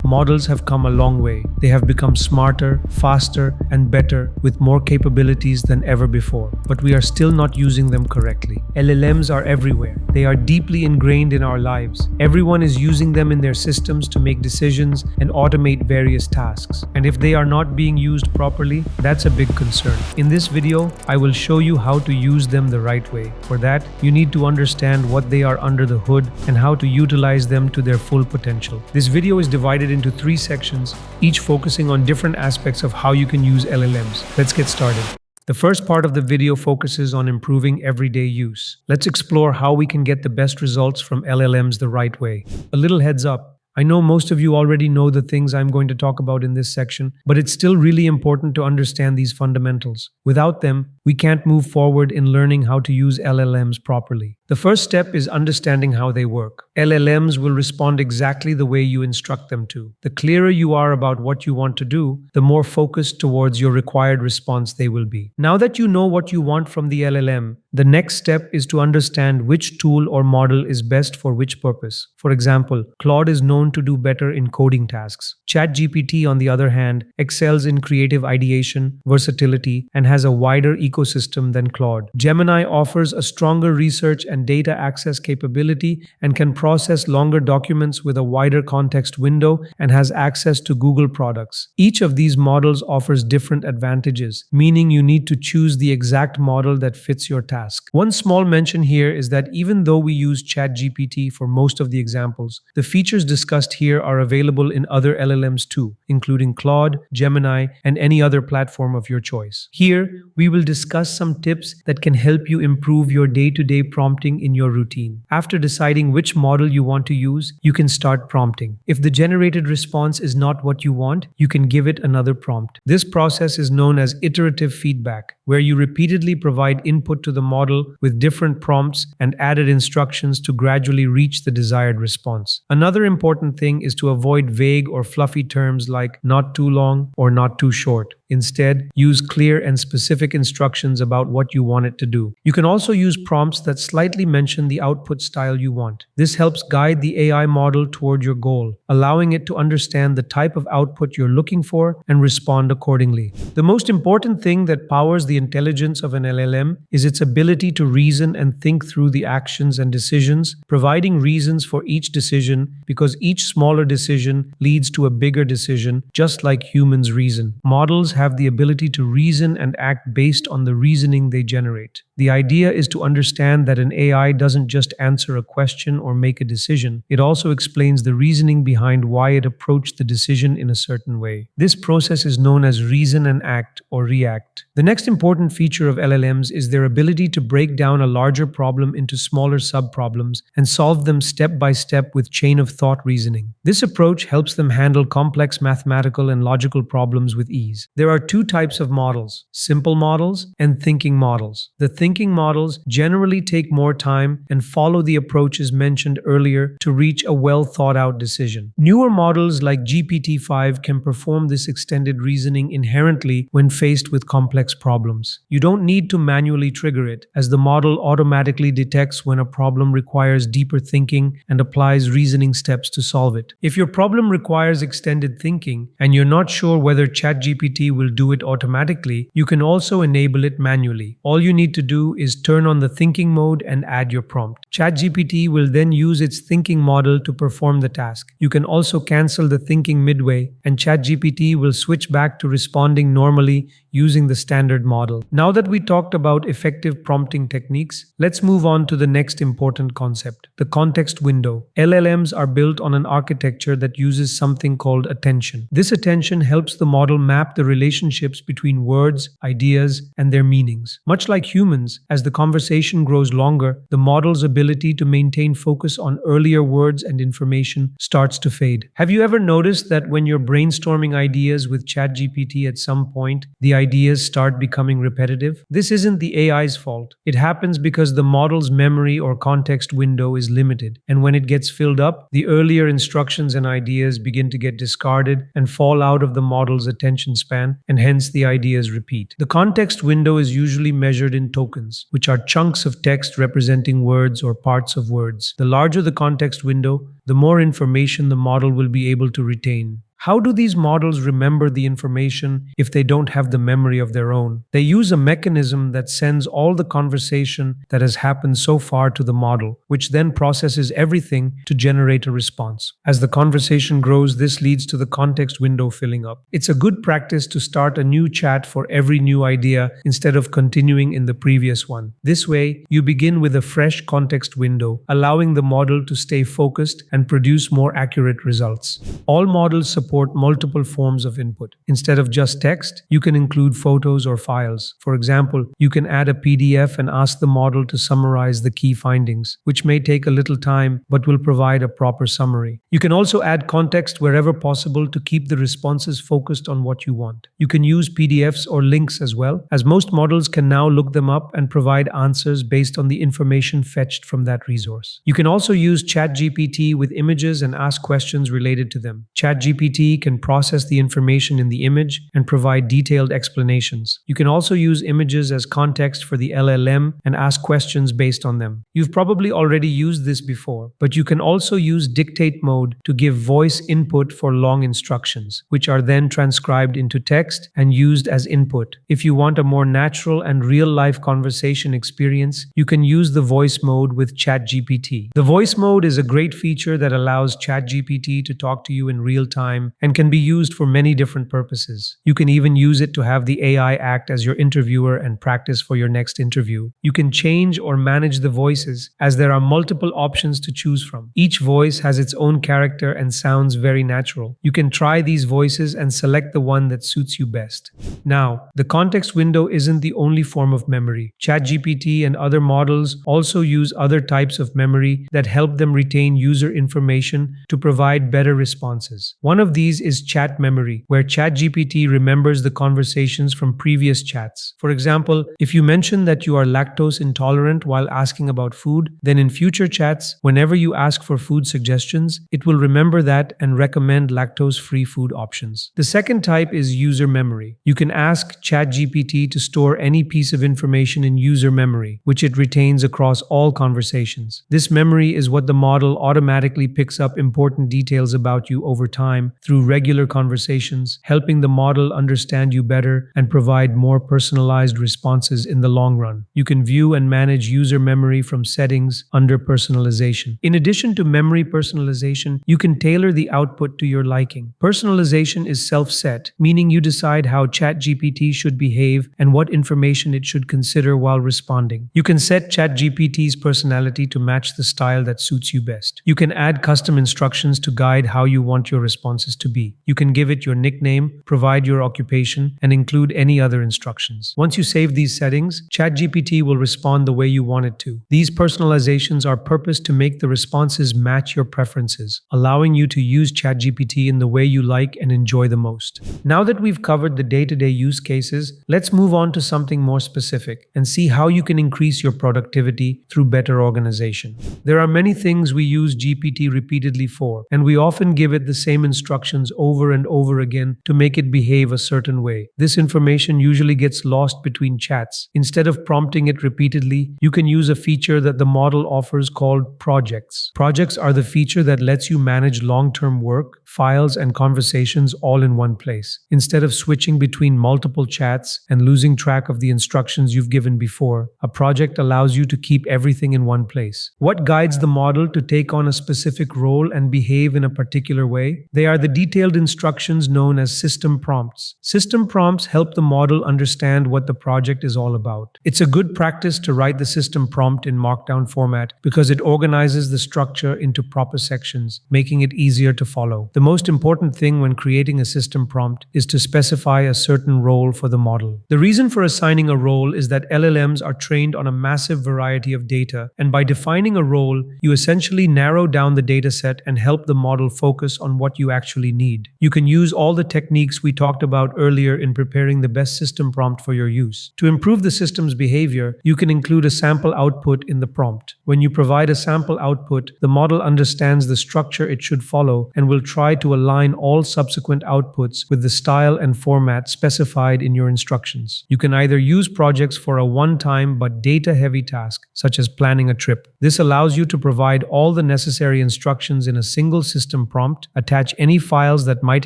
Models have come a long way. They have become smarter, faster, and better with more capabilities than ever before. But we are still not using them correctly. LLMs are everywhere. They are deeply ingrained in our lives. Everyone is using them in their systems to make decisions and automate various tasks. And if they are not being used properly, that's a big concern. In this video, I will show you how to use them the right way. For that, you need to understand what they are under the hood and how to utilize them to their full potential. This video is divided into 3 sections, each focusing on different aspects of how you can use LLMs. Let's get started. The first part of the video focuses on improving everyday use. Let's explore how we can get the best results from LLMs the right way. A little heads up. I know most of you already know the things I'm going to talk about in this section, but it's still really important to understand these fundamentals. Without them, we can't move forward in learning how to use LLMs properly. The first step is understanding how they work. LLMs will respond exactly the way you instruct them to. The clearer you are about what you want to do, the more focused towards your required response they will be. Now that you know what you want from the LLM, the next step is to understand which tool or model is best for which purpose. For example, Claude is known to do better in coding tasks. ChatGPT, on the other hand, excels in creative ideation, versatility, and has a wider ecosystem than Claude. Gemini offers a stronger research and data access capability and can process longer documents with a wider context window and has access to Google products. Each of these models offers different advantages, meaning you need to choose the exact model that fits your task. One small mention here is that even though we use ChatGPT for most of the examples, the features discussed here are available in other LLMs too, including Claude, Gemini, and any other platform of your choice. Here, we will discuss some tips that can help you improve your day-to-day prompting in your routine. After deciding which model you want to use, you can start prompting. If the generated response is not what you want, you can give it another prompt. This process is known as iterative feedback, where you repeatedly provide input to the model with different prompts and added instructions to gradually reach the desired response. Another important thing is to avoid vague or fluffy terms like not too long or not too short. Instead, use clear and specific instructions about what you want it to do. You can also use prompts that slightly mention the output style you want. This helps guide the AI model toward your goal, allowing it to understand the type of output you're looking for and respond accordingly. The most important thing that powers the intelligence of an LLM is its ability to reason and think through the actions and decisions, providing reasons for each decision because each smaller decision leads to a bigger decision, just like humans reason. Models have the ability to reason and act based on the reasoning they generate. The idea is to understand that an AI doesn't just answer a question or make a decision. It also explains the reasoning behind why it approached the decision in a certain way. This process is known as reason and act or react. The next important feature of LLMs is their ability to break down a larger problem into smaller subproblems and solve them step by step with chain of thought reasoning. This approach helps them handle complex mathematical and logical problems with ease. There are 2 types of models: simple models and thinking models. The thinking models generally take more time and follow the approaches mentioned earlier to reach a well thought out decision. Newer models like GPT-5 can perform this extended reasoning inherently when faced with complex problems. You don't need to manually trigger it, as the model automatically detects when a problem requires deeper thinking and applies reasoning steps to solve it. If your problem requires extended thinking and you're not sure whether ChatGPT will do it automatically, you can also enable it manually. All you need to do is turn on the thinking mode and add your prompt. ChatGPT will then use its thinking model to perform the task. You can also cancel the thinking midway, and ChatGPT will switch back to responding normally using the standard model. Now that we talked about effective prompting techniques, let's move on to the next important concept, the context window. LLMs are built on an architecture that uses something called attention. This attention helps the model map the relationships between words, ideas, and their meanings. Much like humans, as the conversation grows longer, the model's ability to maintain focus on earlier words and information starts to fade. Have you ever noticed that when you're brainstorming ideas with ChatGPT at some point, the ideas start becoming repetitive? This isn't the AI's fault. It happens because the model's memory or context window is limited, and when it gets filled up, the earlier instructions and ideas begin to get discarded and fall out of the model's attention span, and hence the ideas repeat. The context window is usually measured in tokens, which are chunks of text representing words or parts of words. The larger the context window, the more information the model will be able to retain. How do these models remember the information if they don't have the memory of their own? They use a mechanism that sends all the conversation that has happened so far to the model, which then processes everything to generate a response. As the conversation grows, this leads to the context window filling up. It's a good practice to start a new chat for every new idea instead of continuing in the previous one. This way, you begin with a fresh context window, allowing the model to stay focused and produce more accurate results. All models support multiple forms of input. Instead of just text, you can include photos or files. For example, you can add a PDF and ask the model to summarize the key findings, which may take a little time but will provide a proper summary. You can also add context wherever possible to keep the responses focused on what you want. You can use PDFs or links as well, as most models can now look them up and provide answers based on the information fetched from that resource. You can also use ChatGPT with images and ask questions related to them. ChatGPT can process the information in the image and provide detailed explanations. You can also use images as context for the LLM and ask questions based on them. You've probably already used this before, but you can also use dictate mode to give voice input for long instructions, which are then transcribed into text and used as input. If you want a more natural and real-life conversation experience, you can use the voice mode with ChatGPT. The voice mode is a great feature that allows ChatGPT to talk to you in real time and can be used for many different purposes. You can even use it to have the AI act as your interviewer and practice for your next interview. You can change or manage the voices, as there are multiple options to choose from. Each voice has its own character and sounds very natural. You can try these voices and select the one that suits you best. Now, the context window isn't the only form of memory. ChatGPT and other models also use other types of memory that help them retain user information to provide better responses. One of these is chat memory, where ChatGPT remembers the conversations from previous chats. For example, if you mention that you are lactose intolerant while asking about food, then in future chats, whenever you ask for food suggestions, it will remember that and recommend lactose-free food options. The second type is user memory. You can ask ChatGPT to store any piece of information in user memory, which it retains across all conversations. This memory is what the model automatically picks up important details about you over time through regular conversations, helping the model understand you better and provide more personalized responses in the long run. You can view and manage user memory from settings under personalization. In addition to memory personalization, you can tailor the output to your liking. Personalization is self-set, meaning you decide how ChatGPT should behave and what information it should consider while responding. You can set ChatGPT's personality to match the style that suits you best. You can add custom instructions to guide how you want your responses to be. You can give it your nickname, provide your occupation, and include any other instructions. Once you save these settings, ChatGPT will respond the way you want it to. These personalizations are purposed to make the responses match your preferences, allowing you to use ChatGPT in the way you like and enjoy the most. Now that we've covered the day-to-day use cases, let's move on to something more specific and see how you can increase your productivity through better organization. There are many things we use GPT repeatedly for, and we often give it the same instructions over and over again to make it behave a certain way. This information usually gets lost between chats. Instead of prompting it repeatedly, you can use a feature that the model offers called projects. Projects are the feature that lets you manage long-term work, files, and conversations all in one place. Instead of switching between multiple chats and losing track of the instructions you've given before, a project allows you to keep everything in one place. What guides the model to take on a specific role and behave in a particular way? They are the detailed instructions known as system prompts. System prompts help the model understand what the project is all about. It's a good practice to write the system prompt in Markdown format because it organizes the structure into proper sections, making it easier to follow. The most important thing when creating a system prompt is to specify a certain role for the model. The reason for assigning a role is that LLMs are trained on a massive variety of data, and by defining a role, you essentially narrow down the data set and help the model focus on what you actually actually need. You can use all the techniques we talked about earlier in preparing the best system prompt for your use. To improve the system's behavior, you can include a sample output in the prompt. When you provide a sample output, the model understands the structure it should follow and will try to align all subsequent outputs with the style and format specified in your instructions. You can either use projects for a one-time but data-heavy task, such as planning a trip. This allows you to provide all the necessary instructions in a single system prompt, attach any files that might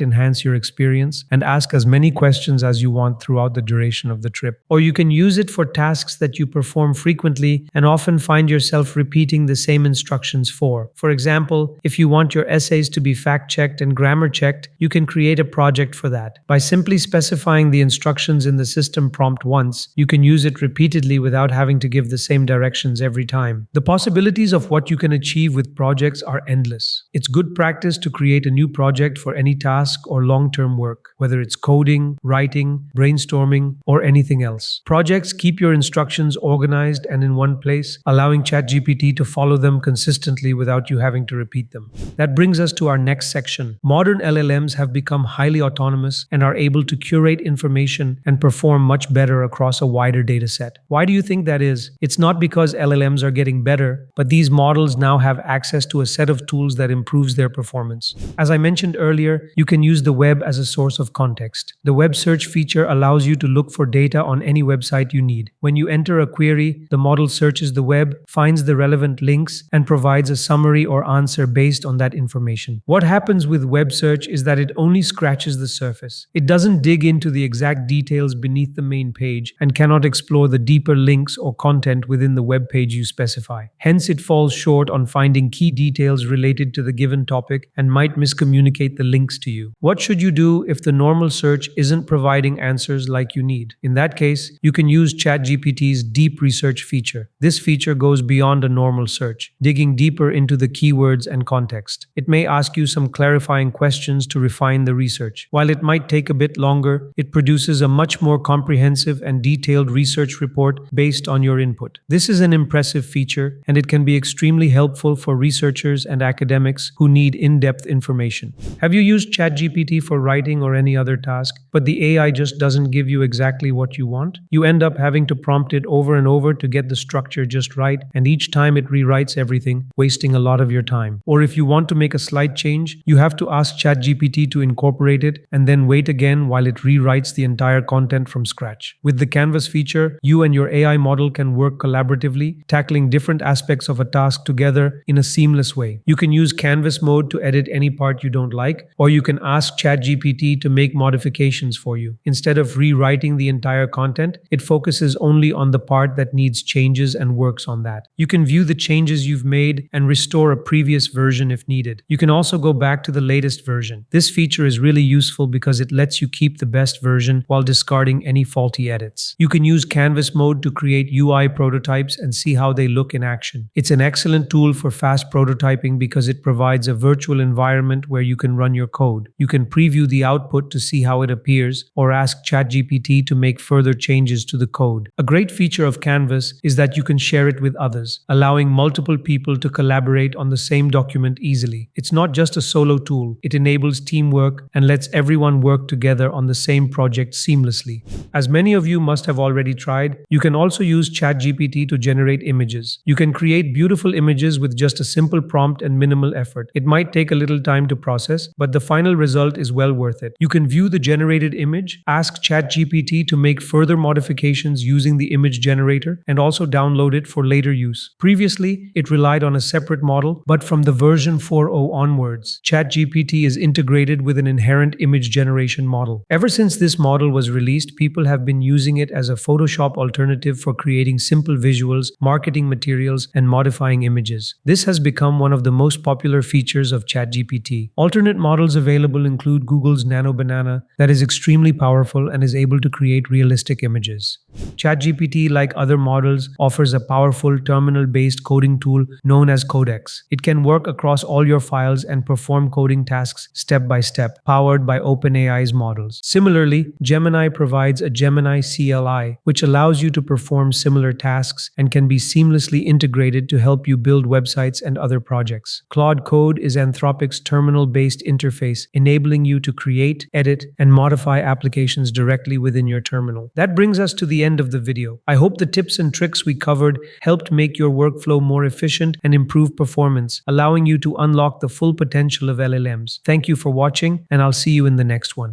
enhance your experience, and ask as many questions as you want throughout the duration of the trip. Or you can use it for tasks that you perform frequently and often find yourself repeating the same instructions for. For example, if you want your essays to be fact-checked and grammar-checked, you can create a project for that. By simply specifying the instructions in the system prompt once, you can use it repeatedly without having to give the same directions every time. The possibilities of what you can achieve with projects are endless. It's good practice to create a new project for any task or long-term work, whether it's coding, writing, brainstorming, or anything else. Projects keep your instructions organized and in one place, allowing ChatGPT to follow them consistently without you having to repeat them. That brings us to our next section. Modern LLMs have become highly autonomous and are able to curate information and perform much better across a wider data set. Why do you think that is? It's not because LLMs are getting better, but these models now have access to a set of tools that improves their performance. As I mentioned earlier, you can use the web as a source of context. The web search feature allows you to look for data on any website you need. When you enter a query, the model searches the web, finds the relevant links, and provides a summary or answer based on that information. What happens with web search is that it only scratches the surface. It doesn't dig into the exact details beneath the main page and cannot explore the deeper links or content within the web page you specify. Hence, it falls short on finding key details related to the given topic and might miscommunicate the links to you. What should you do if the normal search isn't providing answers like you need? In that case, you can use ChatGPT's deep research feature. This feature goes beyond a normal search, digging deeper into the keywords and context. It may ask you some clarifying questions to refine the research. While it might take a bit longer, it produces a much more comprehensive and detailed research report based on your input. This is an impressive feature, and it can be extremely helpful for researchers and academics who need in-depth information. Have you used ChatGPT for writing or any other task, but the AI just doesn't give you exactly what you want? You end up having to prompt it over and over to get the structure just right, and each time it rewrites everything, wasting a lot of your time. Or if you want to make a slight change, you have to ask ChatGPT to incorporate it and then wait again while it rewrites the entire content from scratch. With the Canvas feature, you and your AI model can work collaboratively, tackling different aspects of a task together in a seamless way. You can use Canvas mode to edit any part you don't like, or you can ask ChatGPT to make modifications for you. Instead of rewriting the entire content, it focuses only on the part that needs changes and works on that. You can view the changes you've made and restore a previous version if needed. You can also go back to the latest version. This feature is really useful because it lets you keep the best version while discarding any faulty edits. You can use Canvas mode to create UI prototypes and see how they look in action. It's an excellent tool for fast prototyping because it provides a virtual environment where you can run your code. You can preview the output to see how it appears or ask ChatGPT to make further changes to the code. A great feature of Canvas is that you can share it with others, allowing multiple people to collaborate on the same document easily. It's not just a solo tool, it enables teamwork and lets everyone work together on the same project seamlessly. As many of you must have already tried, you can also use ChatGPT to generate images. You can create beautiful images with just a simple prompt and minimal effort. It might take a little time to process, but the final result is well worth it. You can view the generated image, ask ChatGPT to make further modifications using the image generator, and also download it for later use. Previously, it relied on a separate model, but from the version 4.0 onwards, ChatGPT is integrated with an inherent image generation model. Ever since this model was released, people have been using it as a Photoshop alternative for creating simple visuals, marketing materials, and modifying images. This has become one of the most popular features of ChatGPT. Alternate models available include Google's Nano Banana that is extremely powerful and is able to create realistic images. ChatGPT, like other models, offers a powerful terminal-based coding tool known as Codex. It can work across all your files and perform coding tasks step by step, powered by OpenAI's models. Similarly, Gemini provides a Gemini CLI, which allows you to perform similar tasks and can be seamlessly integrated to help you build websites and other projects. Claude Code is Anthropic's terminal-based interface, enabling you to create, edit, and modify applications directly within your terminal. That brings us to the end of the video. I hope the tips and tricks we covered helped make your workflow more efficient and improve performance, allowing you to unlock the full potential of LLMs. Thank you for watching, and I'll see you in the next one.